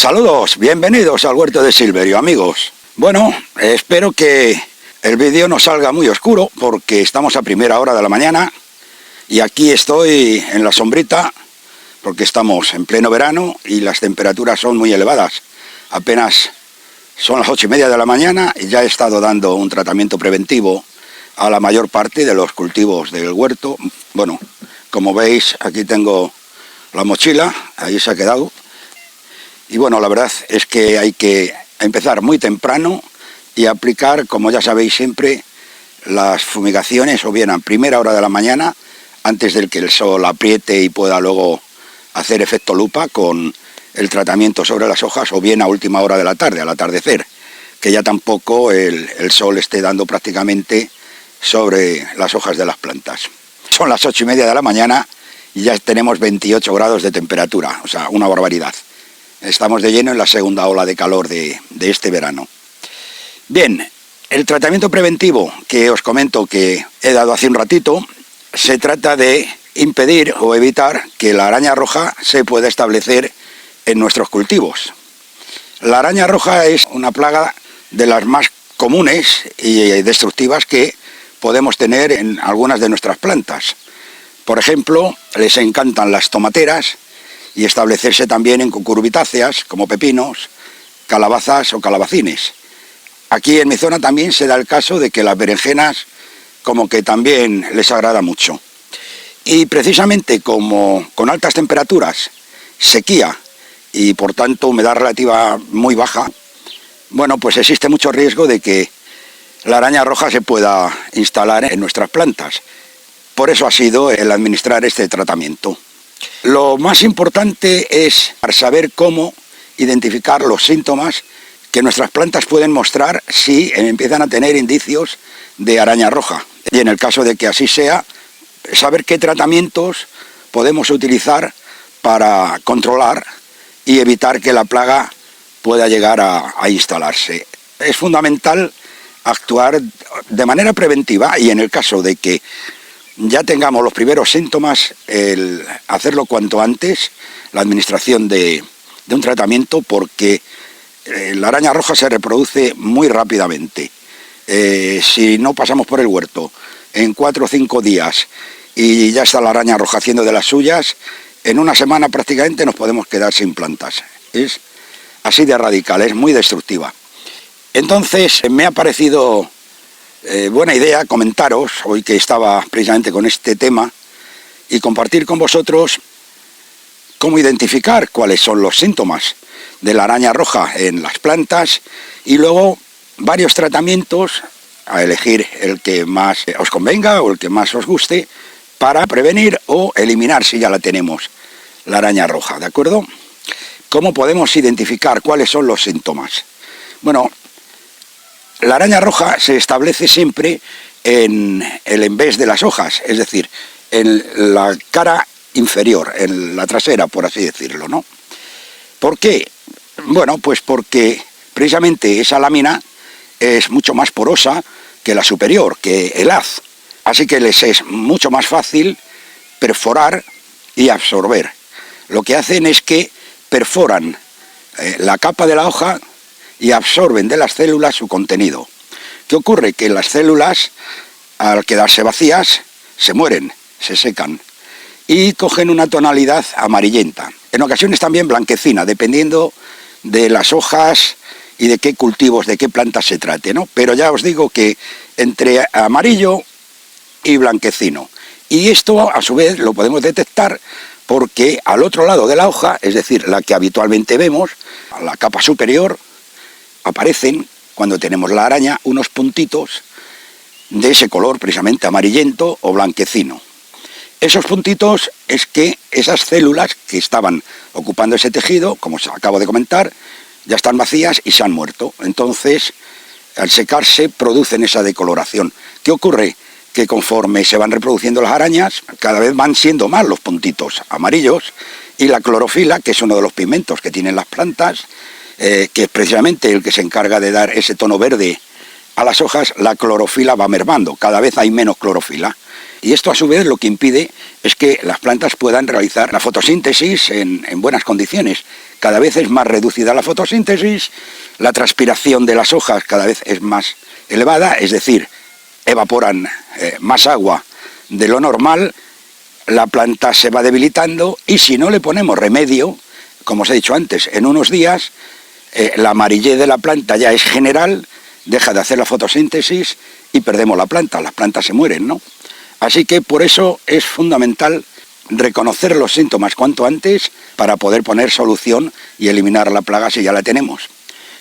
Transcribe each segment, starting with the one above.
Saludos, bienvenidos al Huerto de Silverio, amigos. Bueno, espero que el vídeo no salga muy oscuro porque estamos a primera hora de la mañana y aquí estoy en la sombrita porque estamos en pleno verano y las temperaturas son muy elevadas. Apenas son las 8:30 de la mañana y ya he estado dando un tratamiento preventivo a la mayor parte de los cultivos del huerto. Bueno, como veis, aquí tengo la mochila, ahí se ha quedado. Y bueno, la verdad es que hay que empezar muy temprano y aplicar, como ya sabéis siempre, las fumigaciones o bien a primera hora de la mañana, antes de que el sol apriete y pueda luego hacer efecto lupa con el tratamiento sobre las hojas, o bien a última hora de la tarde, al atardecer, que ya tampoco el sol esté dando prácticamente sobre las hojas de las plantas. Son las 8:30 de la mañana y ya tenemos 28 grados de temperatura, o sea, una barbaridad. Estamos de lleno en la segunda ola de calor de este verano. Bien, el tratamiento preventivo que os comento que he dado hace un ratito, se trata de impedir o evitar que la araña roja se pueda establecer en nuestros cultivos. La araña roja es una plaga de las más comunes y destructivas que podemos tener en algunas de nuestras plantas. Por ejemplo, les encantan las tomateras y establecerse también en cucurbitáceas como pepinos, calabazas o calabacines. Aquí en mi zona también se da el caso de que las berenjenas como que también les agrada mucho. Y precisamente como con altas temperaturas, sequía y por tanto humedad relativa muy baja, bueno, pues existe mucho riesgo de que la araña roja se pueda instalar en nuestras plantas. Por eso ha sido el administrar este tratamiento. Lo más importante es saber cómo identificar los síntomas que nuestras plantas pueden mostrar si empiezan a tener indicios de araña roja. Y en el caso de que así sea, saber qué tratamientos podemos utilizar para controlar y evitar que la plaga pueda llegar a instalarse. Es fundamental actuar de manera preventiva y en el caso de que ya tengamos los primeros síntomas, el hacerlo cuanto antes, la administración de un tratamiento, porque la araña roja se reproduce muy rápidamente. Si no pasamos por el huerto en 4 o 5 días y ya está la araña roja haciendo de las suyas, en una semana prácticamente nos podemos quedar sin plantas. Es así de radical, es muy destructiva. Entonces me ha parecido buena idea comentaros, hoy que estaba precisamente con este tema, y compartir con vosotros cómo identificar cuáles son los síntomas de la araña roja en las plantas y luego varios tratamientos, a elegir el que más os convenga o el que más os guste, para prevenir o eliminar si ya la tenemos, la araña roja, ¿de acuerdo? ¿Cómo podemos identificar cuáles son los síntomas? Bueno, la araña roja se establece siempre en el envés de las hojas, es decir, en la cara inferior, en la trasera, por así decirlo, ¿no? ¿Por qué? Bueno, pues porque precisamente esa lámina es mucho más porosa que la superior, que el haz. Así que les es mucho más fácil perforar y absorber. Lo que hacen es que perforan la capa de la hoja y absorben de las células su contenido. ¿Qué ocurre? Que las células, al quedarse vacías, se mueren, se secan y cogen una tonalidad amarillenta. En ocasiones también blanquecina, dependiendo de las hojas y de qué cultivos, de qué plantas se trate, ¿no? Pero ya os digo que entre amarillo y blanquecino. Y esto, a su vez, lo podemos detectar porque al otro lado de la hoja, es decir, la que habitualmente vemos, a la capa superior, aparecen, cuando tenemos la araña, unos puntitos de ese color precisamente amarillento o blanquecino. Esos puntitos es que esas células que estaban ocupando ese tejido, como os acabo de comentar, ya están vacías y se han muerto. Entonces, al secarse, producen esa decoloración. ¿Qué ocurre? Que conforme se van reproduciendo las arañas, cada vez van siendo más los puntitos amarillos y la clorofila, que es uno de los pigmentos que tienen las plantas, que es precisamente el que se encarga de dar ese tono verde a las hojas, la clorofila va mermando, cada vez hay menos clorofila. Y esto a su vez lo que impide es que las plantas puedan realizar la fotosíntesis en buenas condiciones. Cada vez es más reducida la fotosíntesis, la transpiración de las hojas cada vez es más elevada, es decir, evaporan más agua de lo normal, la planta se va debilitando y si no le ponemos remedio, como os he dicho antes, en unos días la amarillez de la planta ya es general, deja de hacer la fotosíntesis y perdemos la planta, las plantas se mueren, ¿no? Así que por eso es fundamental reconocer los síntomas cuanto antes para poder poner solución y eliminar la plaga si ya la tenemos.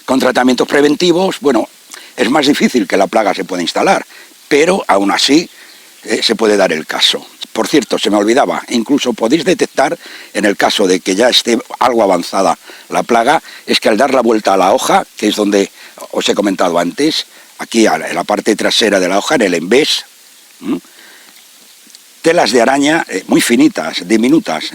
Con tratamientos preventivos, bueno, es más difícil que la plaga se pueda instalar, pero aún así se puede dar el caso. Por cierto, se me olvidaba, incluso podéis detectar, en el caso de que ya esté algo avanzada la plaga, es que al dar la vuelta a la hoja, que es donde os he comentado antes, aquí en la parte trasera de la hoja, en el embés, telas de araña muy finitas, diminutas.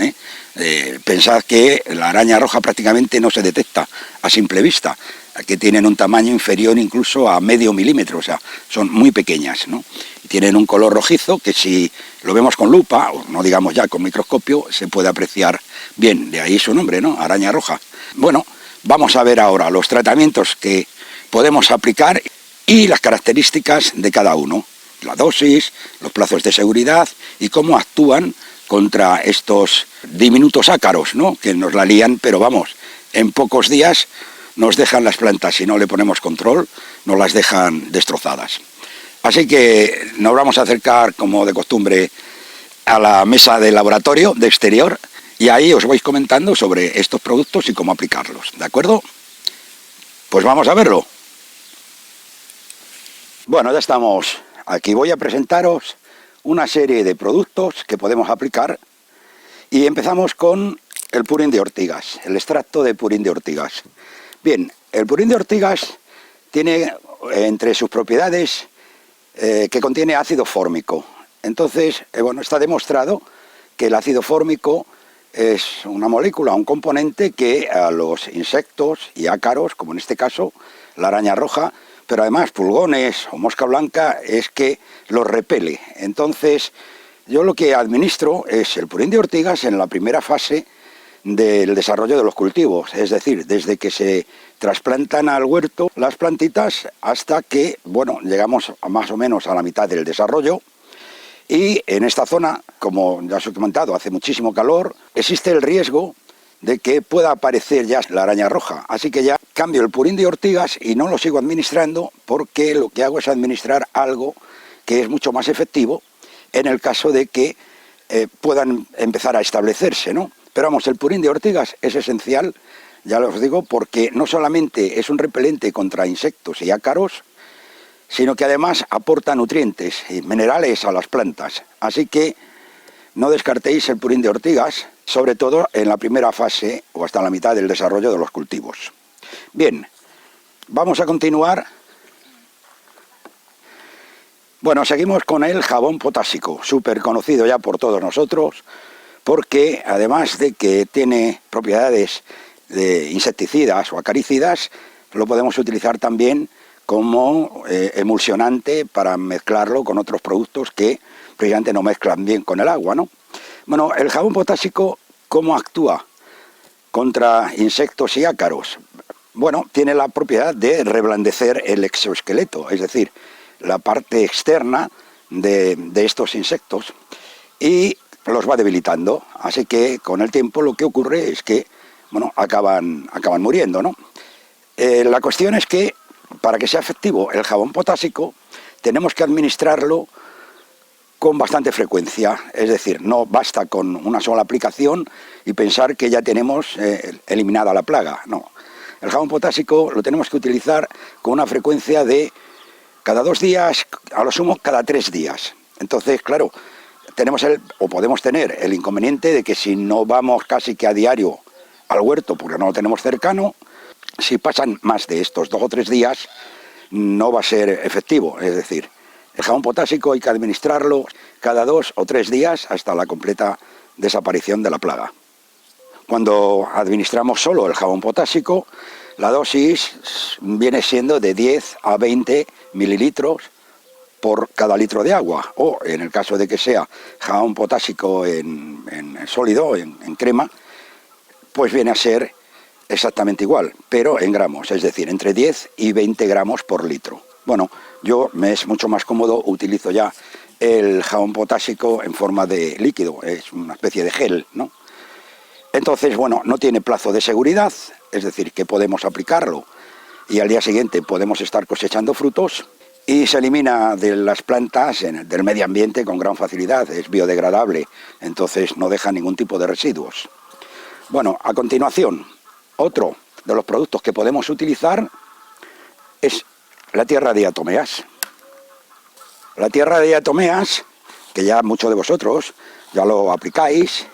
Pensad que la araña roja prácticamente no se detecta a simple vista, que tienen un tamaño inferior incluso a medio milímetro, o sea, son muy pequeñas, ¿no? Y tienen un color rojizo que si lo vemos con lupa, o no digamos ya con microscopio, se puede apreciar bien, de ahí su nombre, ¿no? Araña roja. Bueno, vamos a ver ahora los tratamientos que podemos aplicar y las características de cada uno, la dosis, los plazos de seguridad y cómo actúan contra estos diminutos ácaros, ¿no? Que nos la lían, pero vamos, en pocos días nos dejan las plantas, si no le ponemos control, nos las dejan destrozadas. Así que nos vamos a acercar, como de costumbre, a la mesa de laboratorio de exterior y ahí os voy comentando sobre estos productos y cómo aplicarlos, ¿de acuerdo? Pues vamos a verlo. Bueno, ya estamos aquí. Voy a presentaros una serie de productos que podemos aplicar y empezamos con el purín de ortigas, el extracto de purín de ortigas. Bien, el purín de ortigas tiene entre sus propiedades que contiene ácido fórmico. Entonces, bueno, está demostrado que el ácido fórmico es una molécula, un componente que a los insectos y ácaros, como en este caso la araña roja, pero además pulgones o mosca blanca, es que los repele. Entonces, yo lo que administro es el purín de ortigas en la primera fase del desarrollo de los cultivos, es decir, desde que se trasplantan al huerto las plantitas hasta que, bueno, llegamos a más o menos a la mitad del desarrollo. Y en esta zona, como ya os he comentado, hace muchísimo calor, existe el riesgo de que pueda aparecer ya la araña roja. Así que ya cambio el purín de ortigas y no lo sigo administrando porque lo que hago es administrar algo que es mucho más efectivo en el caso de que puedan empezar a establecerse, ¿no? Pero vamos, el purín de ortigas es esencial, ya os digo, porque no solamente es un repelente contra insectos y ácaros, sino que además aporta nutrientes y minerales a las plantas. Así que no descartéis el purín de ortigas, sobre todo en la primera fase o hasta la mitad del desarrollo de los cultivos. Bien, vamos a continuar. Bueno, seguimos con el jabón potásico, súper conocido ya por todos nosotros, porque además de que tiene propiedades de insecticidas o acaricidas, lo podemos utilizar también como emulsionante para mezclarlo con otros productos que precisamente no mezclan bien con el agua, ¿no? Bueno, el jabón potásico, ¿cómo actúa contra insectos y ácaros? Bueno, tiene la propiedad de reblandecer el exoesqueleto, es decir, la parte externa de estos insectos, y los va debilitando. Así que con el tiempo lo que ocurre es que, bueno, acaban muriendo, ¿no? La cuestión es que para que sea efectivo el jabón potásico tenemos que administrarlo con bastante frecuencia, es decir, no basta con una sola aplicación y pensar que ya tenemos eliminada la plaga, no. El jabón potásico lo tenemos que utilizar con una frecuencia de cada 2 días, a lo sumo cada 3 días. Entonces, claro, podemos tener el inconveniente de que si no vamos casi que a diario al huerto porque no lo tenemos cercano, si pasan más de estos 2 o 3 días, no va a ser efectivo. Es decir, el jabón potásico hay que administrarlo cada 2 o 3 días hasta la completa desaparición de la plaga. Cuando administramos solo el jabón potásico, la dosis viene siendo de 10 a 20 mililitros por cada litro de agua, o en el caso de que sea jabón potásico en sólido, en crema, pues viene a ser exactamente igual, pero en gramos, es decir, entre 10 y 20 gramos por litro. Bueno, yo me es mucho más cómodo, utilizo ya el jabón potásico en forma de líquido, es una especie de gel, ¿no? Entonces, bueno, no tiene plazo de seguridad, es decir, que podemos aplicarlo y al día siguiente podemos estar cosechando frutos, y se elimina de las plantas, del medio ambiente, con gran facilidad, es biodegradable, entonces no deja ningún tipo de residuos. Bueno, a continuación, otro de los productos que podemos utilizar es la tierra de diatomeas. La tierra de diatomeas, que ya muchos de vosotros ya lo aplicáis,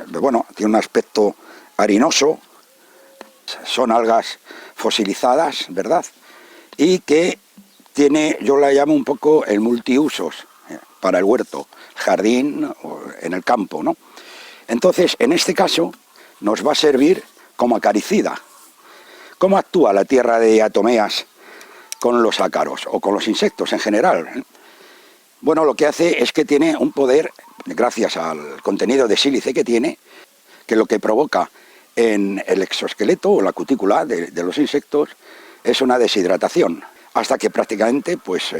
bueno, tiene un aspecto harinoso, son algas fosilizadas, ¿verdad? Y que tiene, yo la llamo un poco el multiusos para el huerto, jardín o en el campo, ¿no? Entonces, en este caso, nos va a servir como acaricida. ¿Cómo actúa la tierra de diatomeas con los ácaros o con los insectos en general? Bueno, lo que hace es que tiene un poder, gracias al contenido de sílice que tiene, que lo que provoca en el exoesqueleto o la cutícula de los insectos es una deshidratación, hasta que prácticamente pues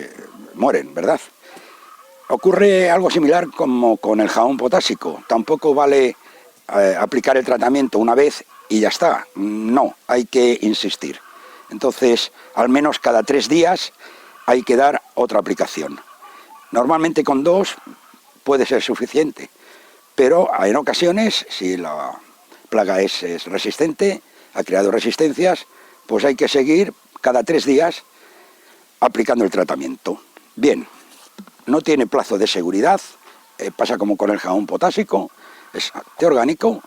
mueren, ¿verdad? Ocurre algo similar como con el jabón potásico. Tampoco vale aplicar el tratamiento una vez y ya está. No, hay que insistir. Entonces, al menos cada 3 días hay que dar otra aplicación. Normalmente con 2 puede ser suficiente, pero en ocasiones, si la plaga es resistente, ha creado resistencias, pues hay que seguir cada 3 días aplicando el tratamiento. Bien, no tiene plazo de seguridad, pasa como con el jabón potásico, es orgánico.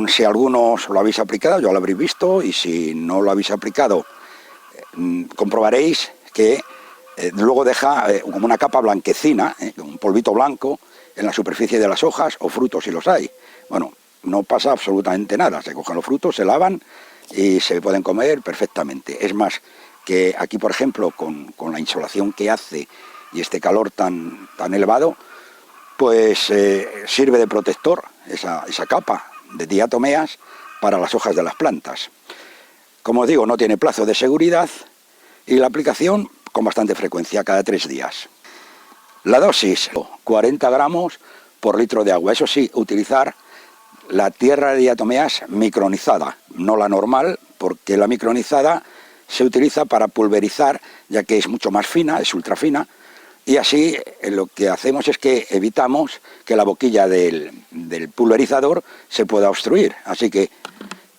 Si algunos lo habéis aplicado, ya lo habréis visto, y si no lo habéis aplicado, comprobaréis que luego deja como una capa blanquecina, un polvito blanco en la superficie de las hojas o frutos si los hay. Bueno, no pasa absolutamente nada, se cogen los frutos, se lavan y se pueden comer perfectamente. Es más, que aquí por ejemplo con la insolación que hace y este calor tan elevado, pues sirve de protector esa capa de diatomeas para las hojas de las plantas. Como os digo, no tiene plazo de seguridad y la aplicación con bastante frecuencia, cada 3 días. La dosis, 40 gramos por litro de agua. Eso sí, utilizar la tierra de diatomeas micronizada, no la normal, porque la micronizada se utiliza para pulverizar, ya que es mucho más fina, es ultra fina, y así lo que hacemos es que evitamos que la boquilla del pulverizador se pueda obstruir. Así que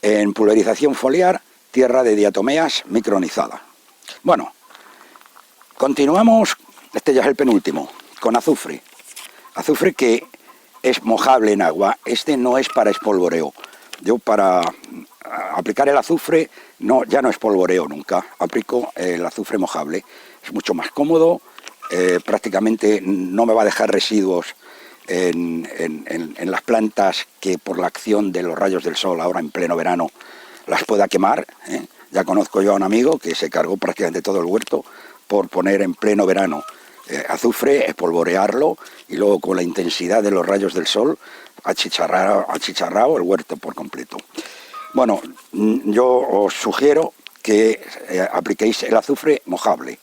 en pulverización foliar, tierra de diatomeas micronizada. Bueno, continuamos, este ya es el penúltimo, con azufre. Azufre que es mojable en agua, este no es para espolvoreo. Yo para aplicar el azufre ya no espolvoreo nunca, aplico el azufre mojable. Es mucho más cómodo, prácticamente no me va a dejar residuos en las plantas que por la acción de los rayos del sol ahora en pleno verano las pueda quemar. Ya conozco yo a un amigo que se cargó prácticamente todo el huerto por poner en pleno verano azufre, espolvorearlo y luego con la intensidad de los rayos del sol achicharrado el huerto por completo. Bueno, yo os sugiero que apliquéis el azufre mojable.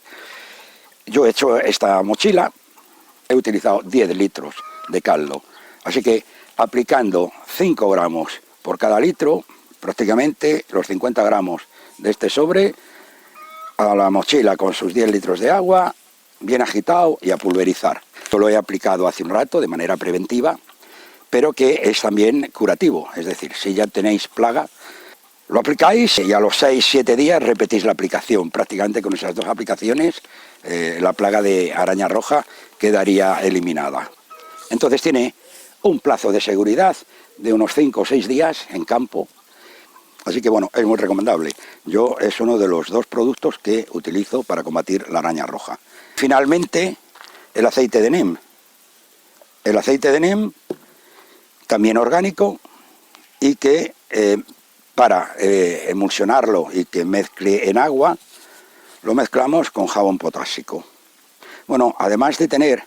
Yo he hecho esta mochila, he utilizado 10 litros de caldo, así que aplicando 5 gramos por cada litro, prácticamente los 50 gramos de este sobre a la mochila con sus 10 litros de agua, bien agitado y a pulverizar. Esto lo he aplicado hace un rato de manera preventiva, pero que es también curativo, es decir, si ya tenéis plaga, lo aplicáis y a los 6-7 días repetís la aplicación. Prácticamente con esas 2 aplicaciones la plaga de araña roja quedaría eliminada. Entonces tiene un plazo de seguridad de unos 5 o 6 días en campo. Así que bueno, es muy recomendable. Yo es uno de los 2 productos que utilizo para combatir la araña roja. Finalmente, el aceite de neem. El aceite de neem, también orgánico, y que para emulsionarlo y que mezcle en agua, lo mezclamos con jabón potásico. Bueno, además de tener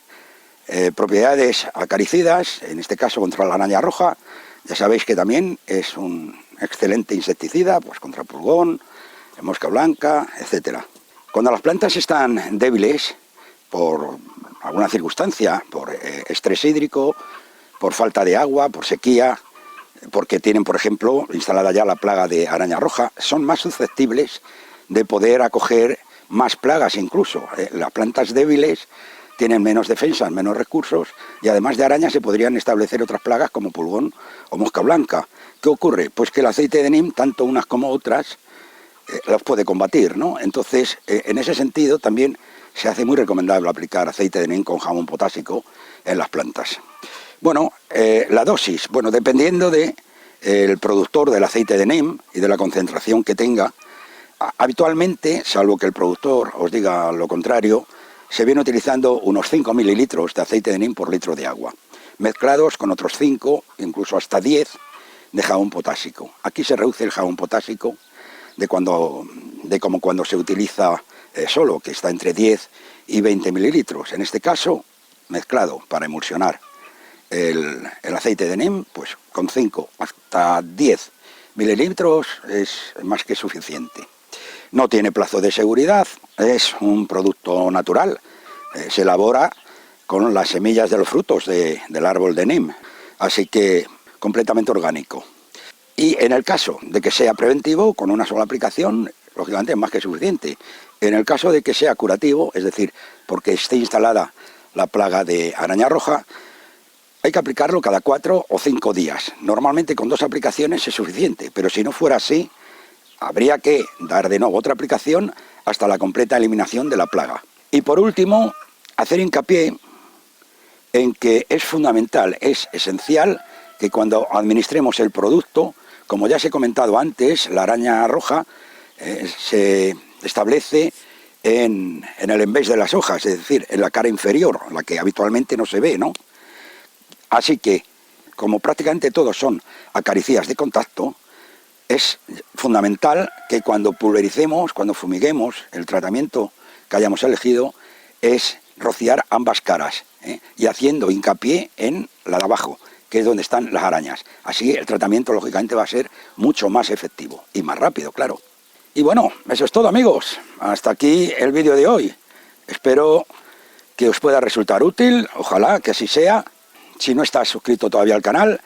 propiedades acaricidas, en este caso contra la araña roja, ya sabéis que también es un excelente insecticida, pues contra pulgón, mosca blanca, etc. Cuando las plantas están débiles, por alguna circunstancia, por estrés hídrico, por falta de agua, por sequía, porque tienen, por ejemplo, instalada ya la plaga de araña roja, son más susceptibles de poder acoger más plagas incluso. Las plantas débiles tienen menos defensas, menos recursos, y además de arañas se podrían establecer otras plagas como pulgón o mosca blanca. ¿Qué ocurre? Pues que el aceite de neem, tanto unas como otras, las puede combatir, ¿no? Entonces, en ese sentido también se hace muy recomendable aplicar aceite de neem con jabón potásico en las plantas. Bueno, la dosis, bueno, dependiendo del productor del aceite de neem y de la concentración que tenga, habitualmente, salvo que el productor os diga lo contrario, se viene utilizando unos 5 mililitros de aceite de neem por litro de agua, mezclados con otros 5, incluso hasta 10, de jabón potásico. Aquí se reduce el jabón potásico de como cuando se utiliza solo, que está entre 10 y 20 mililitros. En este caso, mezclado para emulsionar el aceite de neem, pues con 5 hasta 10 mililitros es más que suficiente. No tiene plazo de seguridad, es un producto natural, se elabora con las semillas de los frutos del árbol de neem, así que completamente orgánico. Y en el caso de que sea preventivo, con una sola aplicación, lógicamente es más que suficiente. En el caso de que sea curativo, es decir, porque esté instalada la plaga de araña roja, hay que aplicarlo cada 4 o 5 días. Normalmente con 2 aplicaciones es suficiente, pero si no fuera así, habría que dar de nuevo otra aplicación hasta la completa eliminación de la plaga. Y por último, hacer hincapié en que es fundamental, es esencial que cuando administremos el producto, como ya os he comentado antes, la araña roja se establece en el envés de las hojas, es decir, en la cara inferior, la que habitualmente no se ve, ¿no? Así que, como prácticamente todos son acaricidas de contacto, es fundamental que cuando pulvericemos, cuando fumiguemos, el tratamiento que hayamos elegido es rociar ambas caras, y haciendo hincapié en la de abajo, que es donde están las arañas. Así el tratamiento, lógicamente, va a ser mucho más efectivo y más rápido, claro. Y bueno, eso es todo, amigos. Hasta aquí el vídeo de hoy. Espero que os pueda resultar útil, ojalá que así sea. Si no estás suscrito todavía al canal,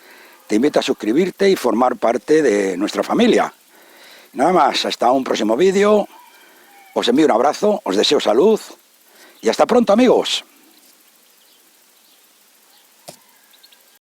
te invito a suscribirte y formar parte de nuestra familia. Nada más, hasta un próximo vídeo. Os envío un abrazo, os deseo salud y hasta pronto, amigos.